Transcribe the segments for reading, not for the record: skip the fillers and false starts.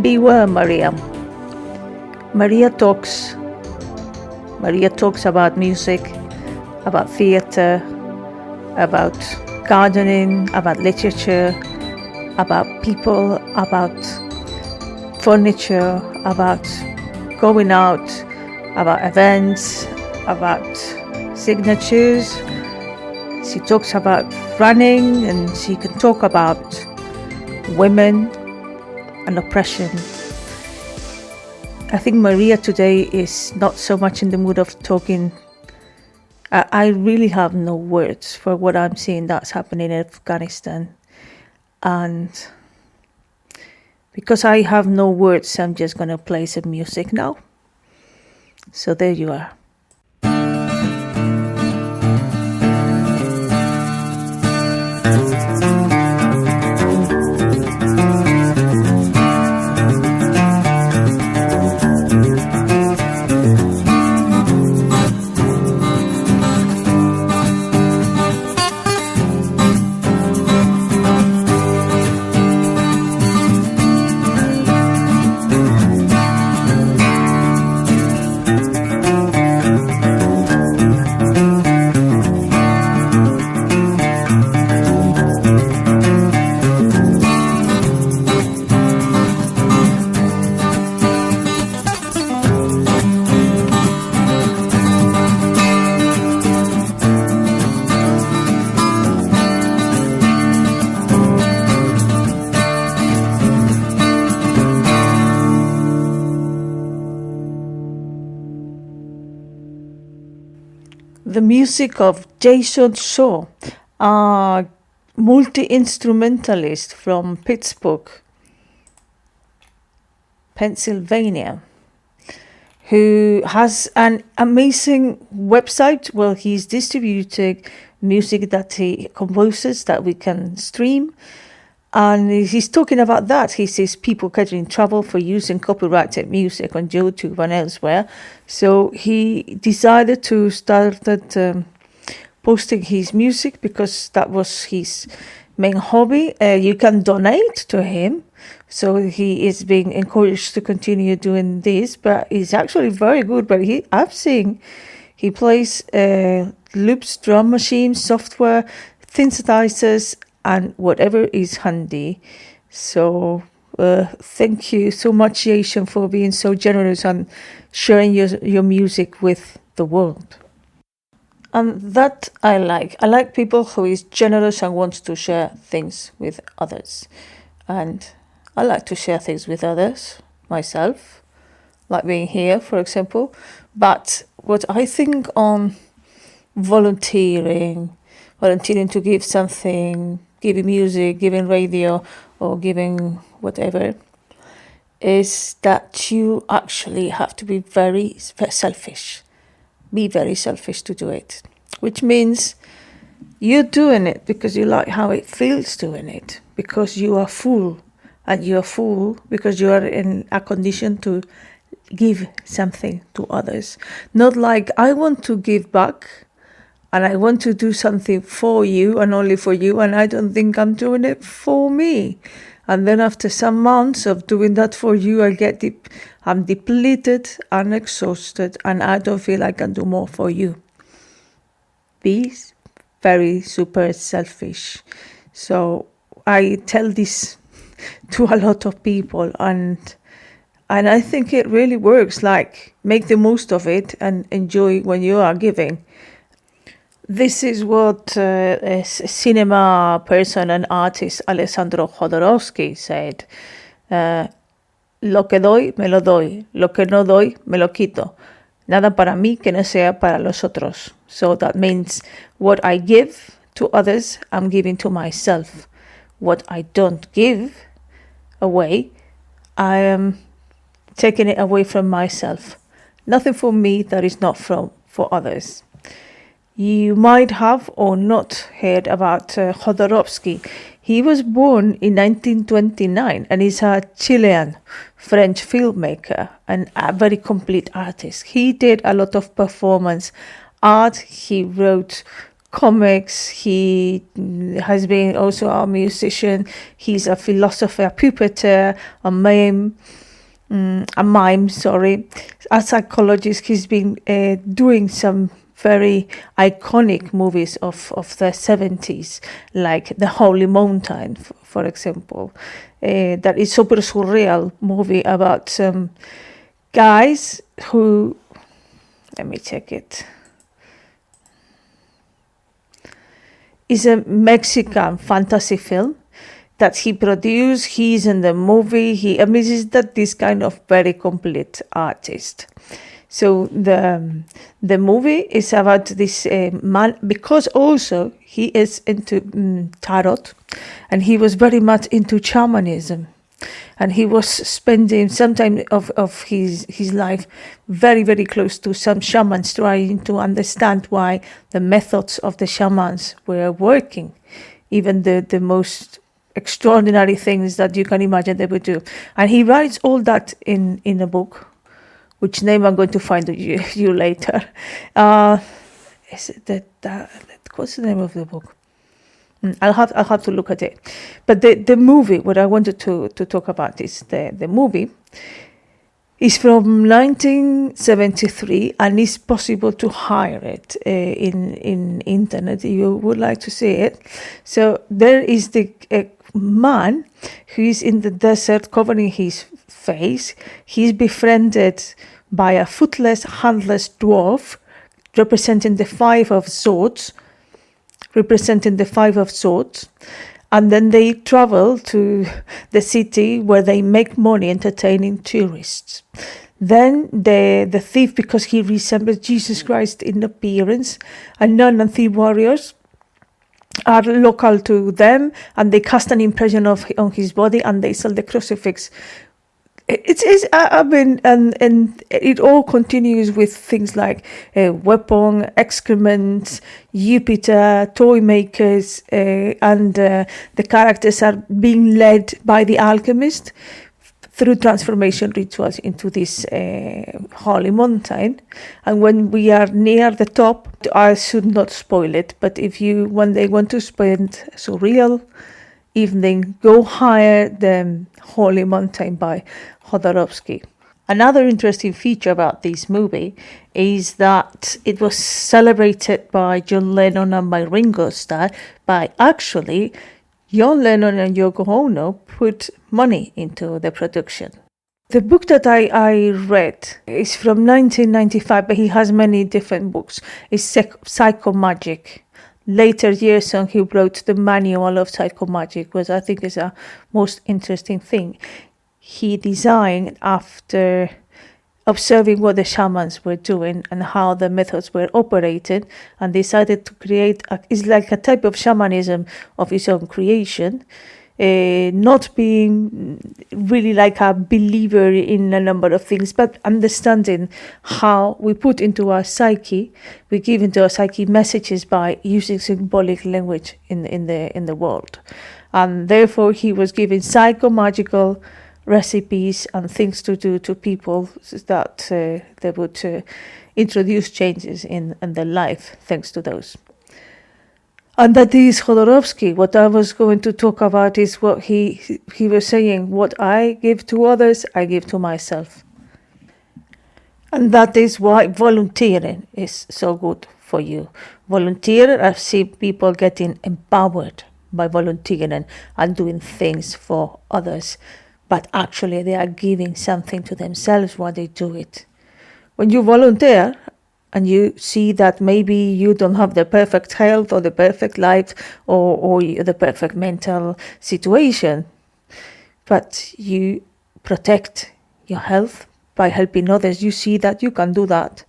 Beware Maria. Maria talks. Maria talks about music, about theatre, about gardening, about literature, about people, about furniture, about going out, about events, about signatures. She talks about running, and she can talk about women and oppression. I think Maria today is not so much in the mood of talking. I really have no words for what I'm seeing that's happening in Afghanistan. And because I have no words, I'm just going to play some music now. So there you are. The music of Jason Shaw, a multi-instrumentalist from Pittsburgh, Pennsylvania, who has an amazing website where he's distributing music that he composes that we can stream. And he's talking about that. He says people get in trouble for using copyrighted music on YouTube and elsewhere. So he decided to start posting his music because that was his main hobby. You can donate to him. So he is being encouraged to continue doing this. But he's actually very good. But I've seen he plays loops, drum machines, software, synthesizers, and whatever is handy. So thank you so much, Jason, for being so generous and sharing your music with the world. And that I like. I like people who is generous and wants to share things with others. And I like to share things with others myself, like being here, for example. But what I think on volunteering to give something, giving music, giving radio, or giving whatever, is that you actually have to be very selfish. Be very selfish to do it. Which means you're doing it because you like how it feels doing it, because you are full. And you are full because you are in a condition to give something to others. Not like, I want to give back, and I want to do something for you and only for you, and I don't think I'm doing it for me. And then after some months of doing that for you, I'm depleted and exhausted, and I don't feel I can do more for you. Be very super selfish. So I tell this to a lot of people, and I think it really works. Like, make the most of it and enjoy when you are giving. This is what a cinema person and artist Alessandro Jodorowsky said. Lo que doy, me lo doy. Lo que no doy, me lo quito. Nada para mí que no sea para los otros. So that means what I give to others, I'm giving to myself. What I don't give away, I am taking it away from myself. Nothing for me that is not for others. You might have or not heard about Jodorowsky. He was born in 1929 and is a Chilean French filmmaker and a very complete artist. He did a lot of performance art. He wrote comics. He has been also a musician. He's a philosopher, a puppeteer, a mime, sorry. A psychologist. He's been doing some very iconic movies of the 70s, like The Holy Mountain, for example. That is super surreal movie about some guys who, let me check it. It's a Mexican fantasy film that he produced. He's in the movie. He's this kind of very complete artist. So the movie is about this man, because also he is into tarot, and he was very much into shamanism, and he was spending some time of his life very, very close to some shamans, trying to understand why the methods of the shamans were working, even the most extraordinary things that you can imagine they would do. And he writes all that in a book, which name I'm going to find you later. Is it what's the name of the book? I'll have to look at it. But the movie, what I wanted to talk about is the movie is from 1973, and it's possible to hire it in internet if you would like to see it. So there is the man who is in the desert covering his face. He's befriended by a footless, handless dwarf representing the Five of Swords, and then they travel to the city where they make money entertaining tourists. Then the thief, because he resembles Jesus Christ in appearance, and nun and thief warriors are local to them, and they cast an impression on his body, and they sell the crucifix. And it all continues with things like weapon, excrement, Jupiter, toy makers, and the characters are being led by the alchemist through transformation rituals into this holy mountain. And when we are near the top, I should not spoil it, but if you one day want to spend a surreal evening, go higher the Holy Mountain by Jodorowsky. Another interesting feature about this movie is that it was celebrated by John Lennon and by Ringo Starr, by actually John Lennon and Yoko Ono put money into the production. The book that I read is from 1995, but he has many different books. It's Psychomagic. Later years on, he wrote the manual of psychomagic, which I think is a most interesting thing. He designed after observing what the shamans were doing and how the methods were operated, and decided to create it's like a type of shamanism of his own creation, not being really like a believer in a number of things, but understanding how we put into our psyche, we give into our psyche messages by using symbolic language in the world. And therefore he was giving psychomagical recipes and things to do to people that they would introduce changes in their life thanks to those. And that is Jodorowsky. What I was going to talk about is what he was saying, what I give to others, I give to myself. And that is why volunteering is so good for you. Volunteer, I see people getting empowered by volunteering and doing things for others, but actually they are giving something to themselves while they do it. When you volunteer, and you see that maybe you don't have the perfect health or the perfect life or the perfect mental situation, but you protect your health by helping others, you see that you can do that.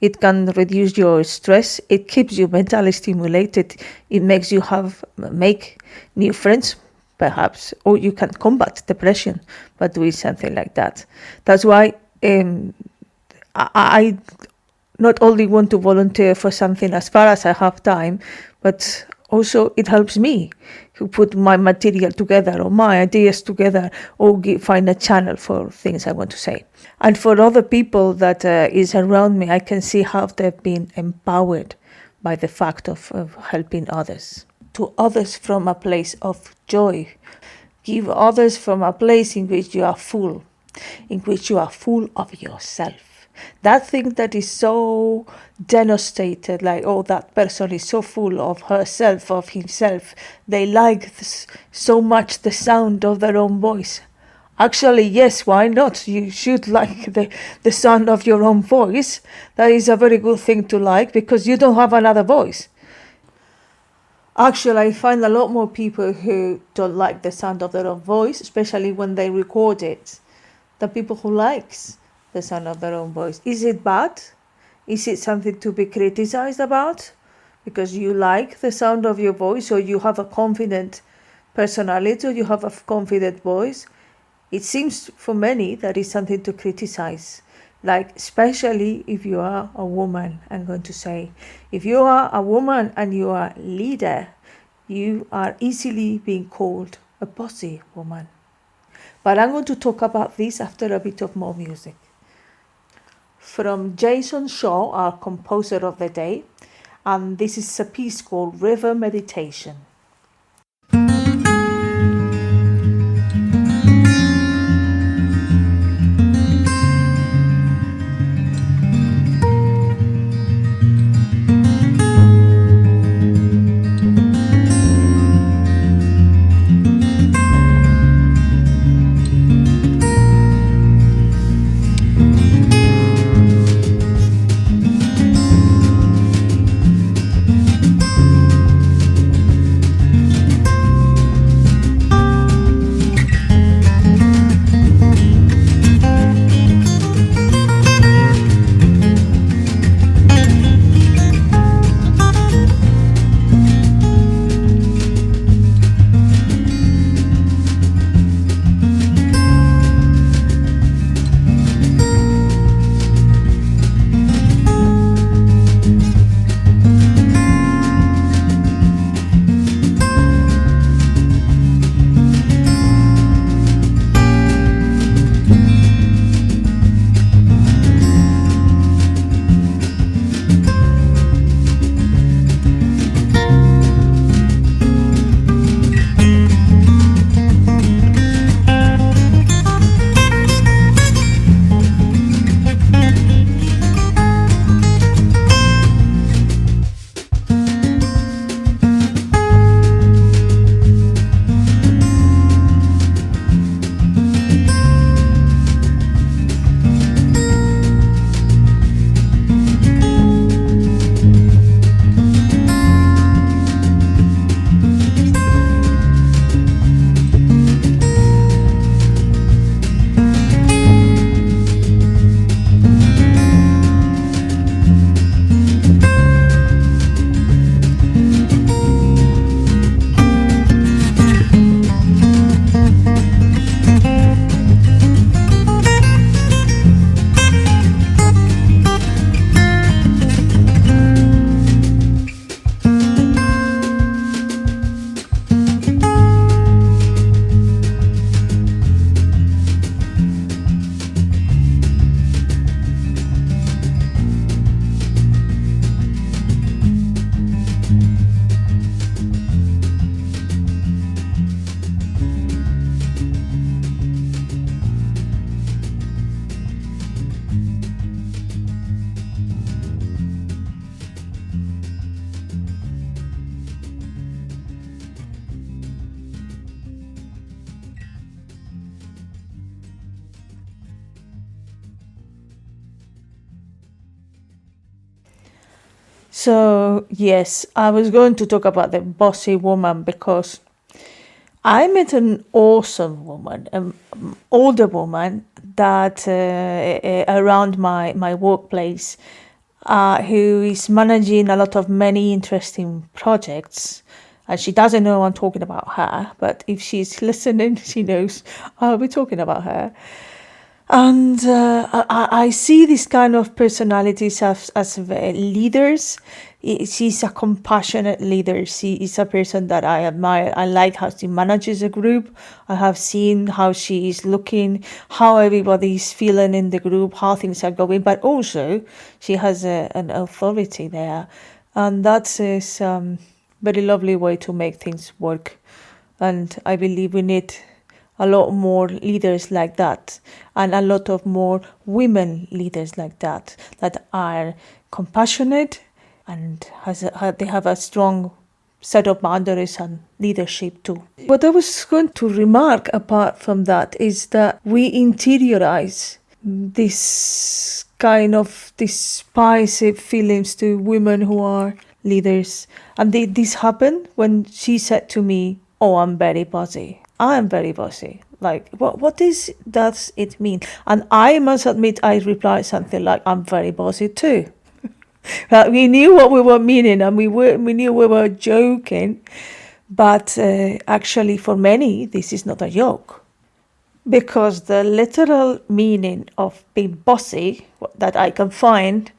It can reduce your stress. It keeps you mentally stimulated. It makes you make new friends, perhaps, or you can combat depression by doing something like that. That's why I not only want to volunteer for something as far as I have time, but also it helps me to put my material together or my ideas together, or find a channel for things I want to say. And for other people that is around me, I can see how they've been empowered by the fact of helping others. To others from a place of joy. Give others from a place in which you are full, in which you are full of yourself. That thing that is so devastated, like, oh, that person is so full of herself, of himself. They like so much the sound of their own voice. Actually, yes, why not? You should like the sound of your own voice. That is a very good thing to like, because you don't have another voice. Actually, I find a lot more people who don't like the sound of their own voice, especially when they record it, than people who likes the sound of their own voice. Is it bad? Is it something to be criticized about? Because you like the sound of your voice, or you have a confident personality, or you have a confident voice? It seems for many that is something to criticize. Like, especially if you are a woman, I'm going to say. If you are a woman and you are a leader, you are easily being called a bossy woman. But I'm going to talk about this after a bit of more music. From Jason Shaw, our composer of the day, and this is a piece called River Meditation. So, yes, I was going to talk about the bossy woman because I met an awesome woman, an older woman that around my workplace, who is managing a lot of many interesting projects. And she doesn't know I'm talking about her, but if she's listening, she knows I'll be talking about her. And I see this kind of personalities as leaders. She's a compassionate leader. She is a person that I admire. I like how she manages a group. I have seen how she is looking, how everybody is feeling in the group, how things are going. But also, she has an authority there And that is very lovely way to make things work. And I believe we need a lot more leaders like that, and a lot of more women leaders like that are compassionate and they have a strong set of boundaries and leadership too. What I was going to remark apart from that is that we interiorize this kind of despisive feelings to women who are leaders. And this happened when she said to me, "Oh, I'm very bossy. I am very bossy." Like, what does it mean? And I must admit, I replied something like, "I'm very bossy too." We knew what we were meaning, and we knew we were joking. But actually, for many, this is not a joke. Because the literal meaning of being bossy that I can find,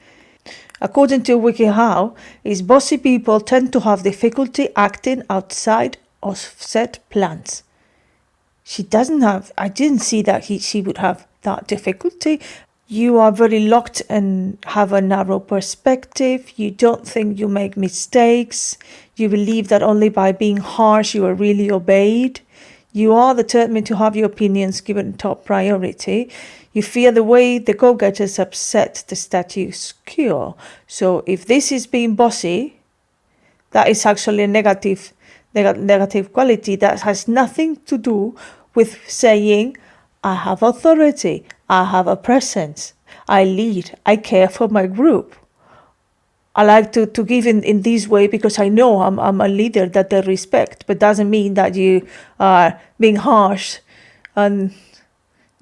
according to WikiHow, is bossy people tend to have difficulty acting outside of set plans. I didn't see that she would have that difficulty. You are very locked and have a narrow perspective. You don't think you make mistakes. You believe that only by being harsh you are really obeyed. You are determined to have your opinions given top priority. You fear the way the go-getters upset the status quo. So if this is being bossy, that is actually a negative quality that has nothing to do with saying, "I have authority, I have a presence, I lead, I care for my group. I like to give in this way because I know I'm a leader that they respect," but doesn't mean that you are being harsh and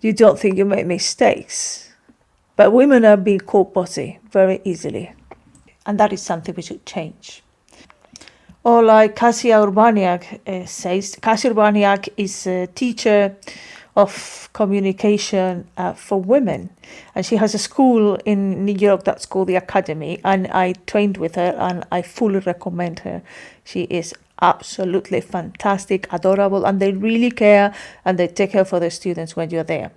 you don't think you make mistakes. But women are being called bossy very easily. And that is something we should change. Or like Kasia Urbaniak says, Kasia Urbaniak is a teacher of communication for women. And she has a school in New York that's called the Academy. And I trained with her and I fully recommend her. She is absolutely fantastic, adorable, and they really care and they take care for the students when you're there.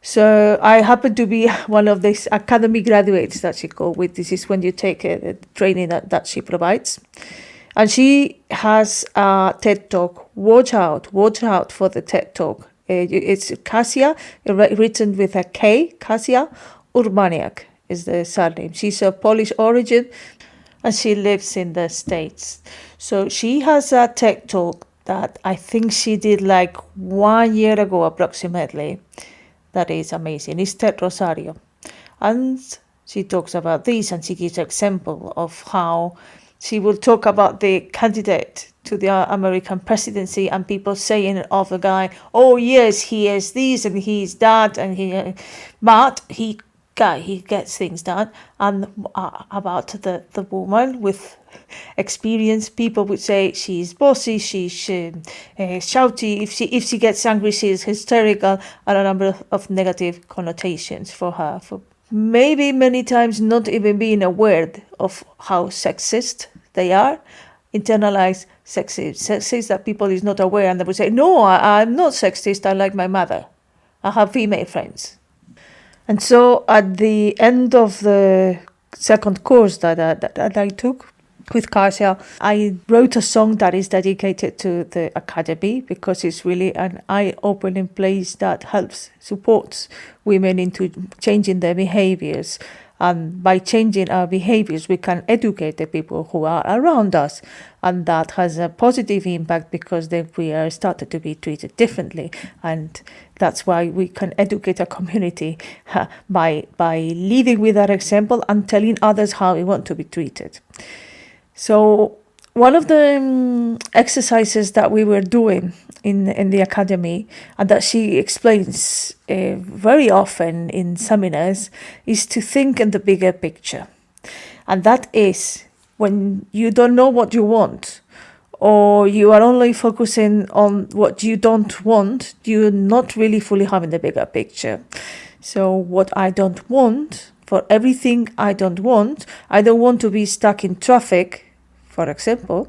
So I happen to be one of these Academy graduates that she called with. This is when you take the training that she provides. And she has a TED Talk. Watch out for the TED Talk. It's Kasia, written with a K, Kasia Urbaniak is the surname. She's of Polish origin and she lives in the States. So she has a TED Talk that I think she did like 1 year ago approximately. That is amazing. It's Ted Rosario. And she talks about this and she gives an example of how she will talk about the candidate to the American presidency and people saying of the guy, "Oh yes, he is this and he is that," and but he gets things done. And about the woman with experience, people would say she's bossy, she's shouty. If she gets angry, she's hysterical, and a number of negative connotations for her. For maybe many times not even being aware of how sexist they are, internalized sexist that people is not aware, and they would say, "No, I'm not sexist, I like my mother. I have female friends." And so at the end of the second course that I took with Kasia, I wrote a song that is dedicated to the Academy because it's really an eye-opening place that supports women into changing their behaviors. And by changing our behaviors, we can educate the people who are around us. And that has a positive impact because then we are started to be treated differently. And that's why we can educate a community by leading with our example and telling others how we want to be treated. So one of the exercises that we were doing in the Academy and that she explains very often in seminars is to think in the bigger picture. And that is when you don't know what you want or you are only focusing on what you don't want, you're not really fully having the bigger picture. So what I don't want, for everything I don't want to be stuck in traffic, for example.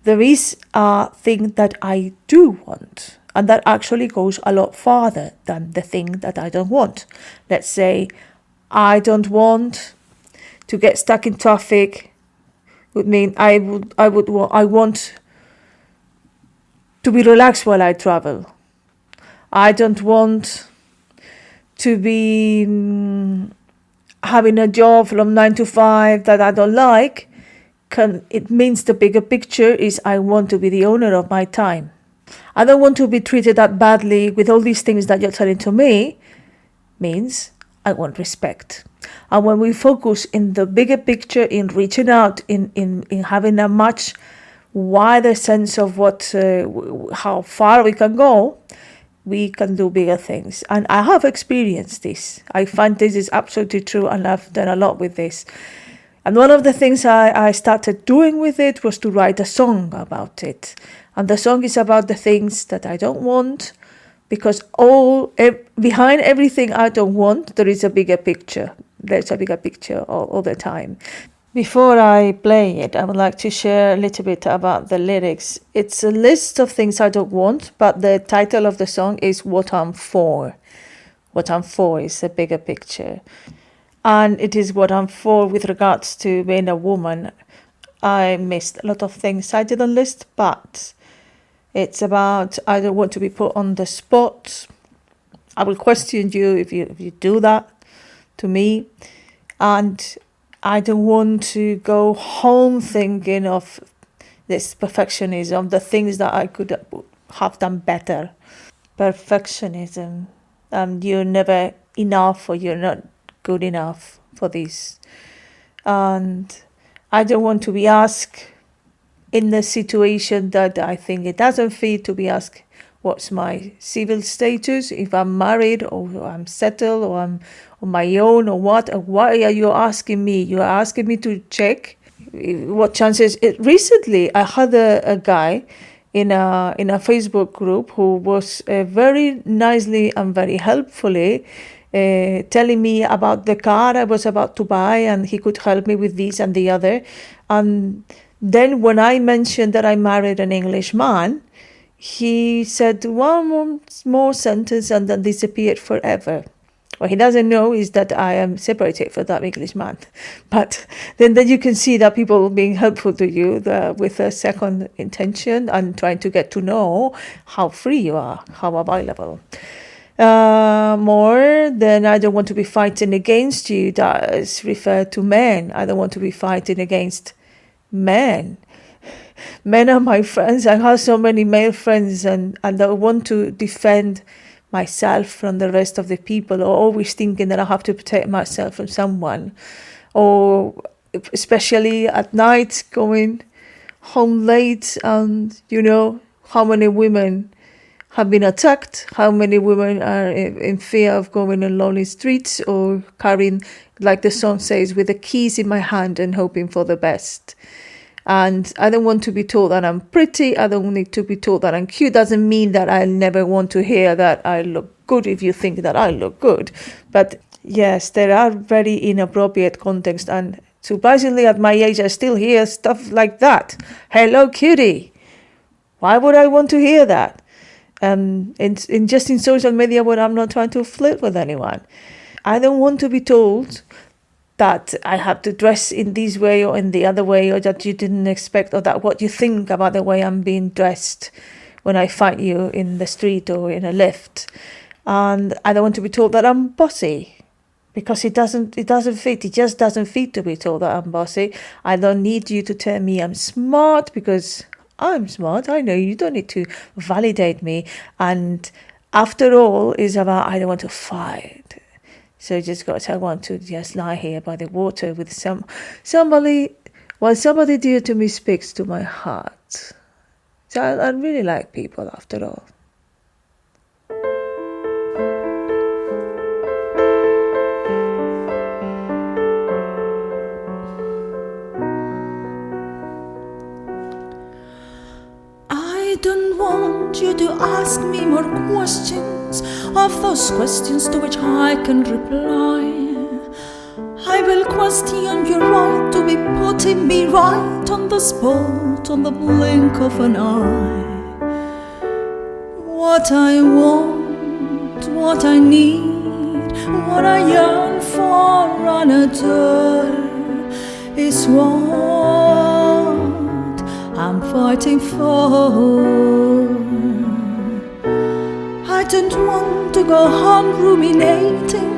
There is a thing that I do want, and that actually goes a lot farther than the thing that I don't want. Let's say I don't want to get stuck in traffic would mean I want to be relaxed while I travel. I don't want to be having a job from 9 to 5 that I don't like. It means the bigger picture is I want to be the owner of my time. I don't want to be treated that badly with all these things that you're telling to me. Means I want respect. And when we focus in the bigger picture, in reaching out, in having a much wider sense of how far we can go, we can do bigger things. And I have experienced this. I find this is absolutely true, and I've done a lot with this. And one of the things I started doing with it was to write a song about it. And the song is about the things that I don't want, because behind everything I don't want, there is a bigger picture. There's a bigger picture all the time. Before I play it, I would like to share a little bit about the lyrics. It's a list of things I don't want, but the title of the song is What I'm For. What I'm for is a bigger picture. And it is what I'm for with regards to being a woman. I missed a lot of things I didn't list, but it's about I don't want to be put on the spot. I will question you if you do that to me. And I don't want to go home thinking of this perfectionism, the things that I could have done better. Perfectionism. You're never enough, or you're not good enough for this. And I don't want to be asked in the situation that I think it doesn't fit, to be asked what's my civil status, if I'm married or I'm settled or I'm on my own or what. Why are you asking me? You are asking me to check what chances. Recently, I had a guy in a Facebook group who was very nicely and very helpfully telling me about the car I was about to buy, and he could help me with this and the other. And then when I mentioned that I married an English man, he said one more sentence and then disappeared forever. What he doesn't know is that I am separated from that English man. But then you can see that people being helpful to you with a second intention and trying to get to know how free you are, how available. More than I don't want to be fighting against you, that is referred to men. I don't want to be fighting against men. Men are my friends. I have so many male friends, and I want to defend myself from the rest of the people, or always thinking that I have to protect myself from someone, or especially at night going home late, and how many women have been attacked, how many women are in fear of going on lonely streets, or carrying, like the song says, with the keys in my hand and hoping for the best. And I don't want to be told that I'm pretty. I don't need to be told that I'm cute. Doesn't mean that I never want to hear that I look good if you think that I look good. But yes, there are very inappropriate contexts. And surprisingly, at my age, I still hear stuff like that. Hello, cutie. Why would I want to hear that? In social media when I'm not trying to flirt with anyone. I don't want to be told that I have to dress in this way or in the other way, or that you didn't expect, or that what you think about the way I'm being dressed when I find you in the street or in a lift. And I don't want to be told that I'm bossy, because it doesn't fit. It just doesn't fit to be told that I'm bossy. I don't need you to tell me I'm smart, because I'm smart. I know you don't need to validate me. And after all, it's about I don't want to fight. So I want to just lie here by the water with somebody, while somebody dear to me speaks to my heart. So I really like people after all. I don't want you to ask me more questions, of those questions to which I can reply. I will question your right to be putting me right on the spot, on the blink of an eye. What I want, what I need, what I yearn for and adore is what fighting for. I don't want to go home ruminating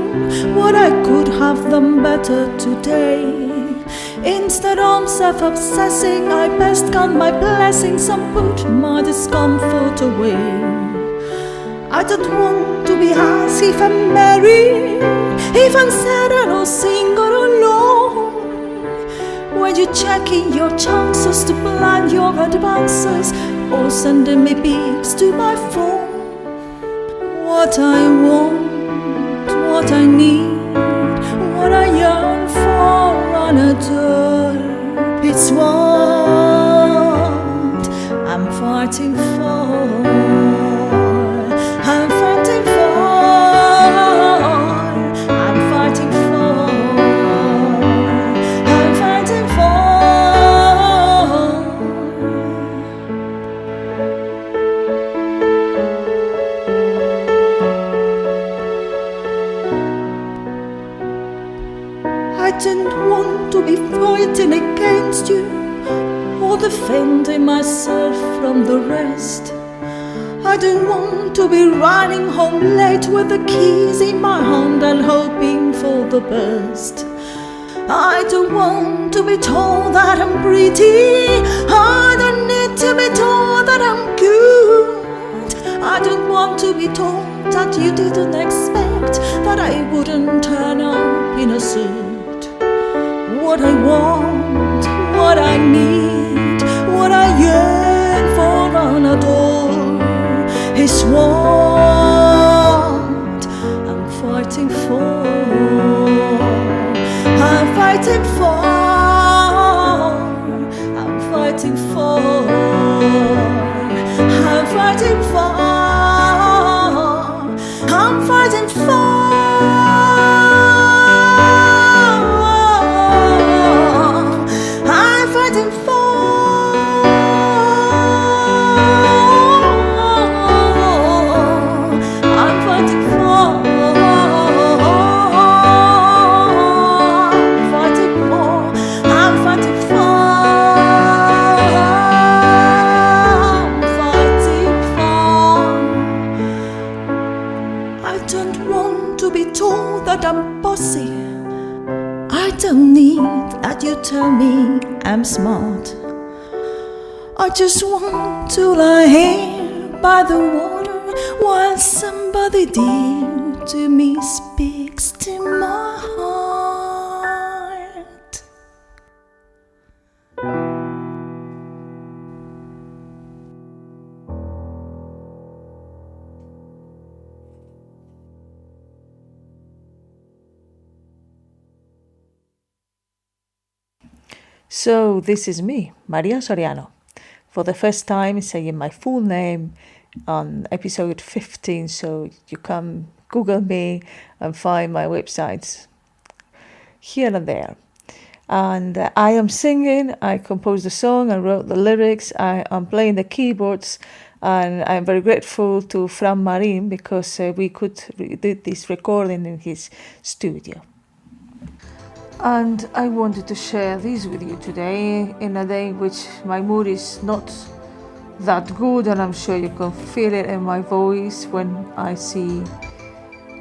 what I could have done better today. Instead of self-obsessing, I best count my blessings and put my discomfort away. I don't want to be asked if I'm married, if I'm sad or single or alone. When you're checking your chances to plan your advances or sending me pics to my phone. What I want, what I need, what I yearn for and adore, it's what I'm fighting for. I'm fighting for. I'm fighting for. I'm fighting for. I don't want to be fighting against you or defending myself from the rest. I don't want to be running home late with the keys in my hand and hoping for the best. I don't want to be told that I'm pretty. I don't need to be told that I'm good. I don't want to be told that you didn't expect that I wouldn't turn up in a suit. What I want, what I need, what I yearn for and adore is what I'm fighting for. I'm fighting for. I'm fighting for. I'm fighting for. I'm fighting for. I'm bossy. I don't need that you tell me I'm smart. I just want to lie here by the water while somebody dear to me speaks to my heart. So this is me, Maria Soriano, for the first time saying my full name on episode 15, so you can Google me and find my websites here and there. And I am singing, I composed the song, I wrote the lyrics, I am playing the keyboards, and I'm very grateful to Fran Marin because we could do this recording in his studio. And I wanted to share this with you today in a day in which my mood is not that good, and I'm sure you can feel it in my voice when I see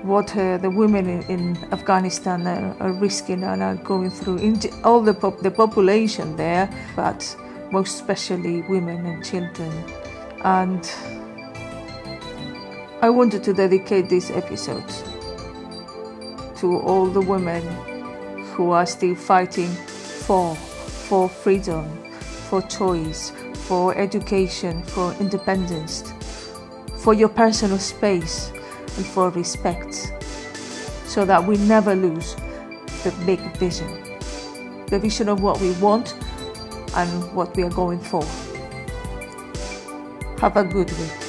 what the women in Afghanistan are risking and are going through, all the population there, but most especially women and children. And I wanted to dedicate this episode to all the women who are still fighting for freedom, for choice, for education, for independence, for your personal space, and for respect, so that we never lose the big vision, the vision of what we want and what we are going for. Have a good week.